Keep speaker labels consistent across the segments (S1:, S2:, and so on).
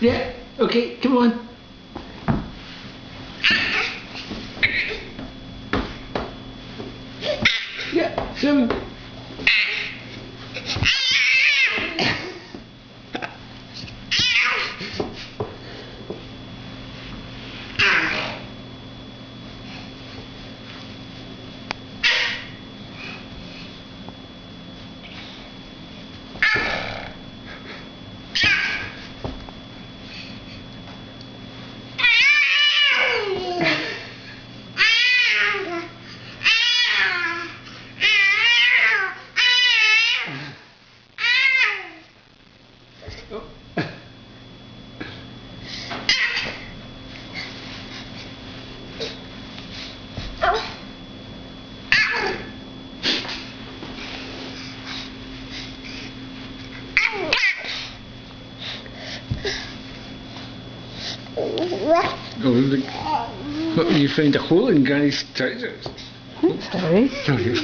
S1: Yeah, okay, come on. Yeah, swim. Oh. Oh, you found a hole in Granny's trousers.
S2: Sorry.
S1: Sorry.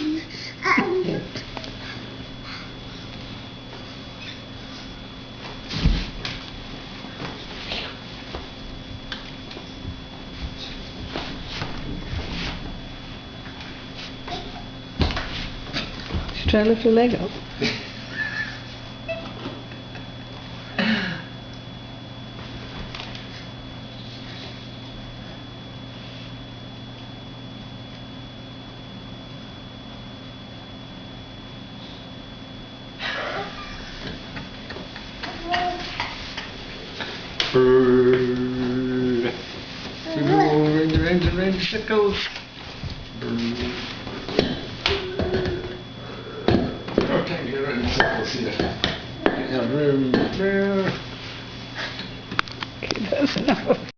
S2: She's trying to lift her leg up.
S1: Bird. Round circles. Bird. Oh, can't get around circles here. Round there.
S2: Okay, that's enough.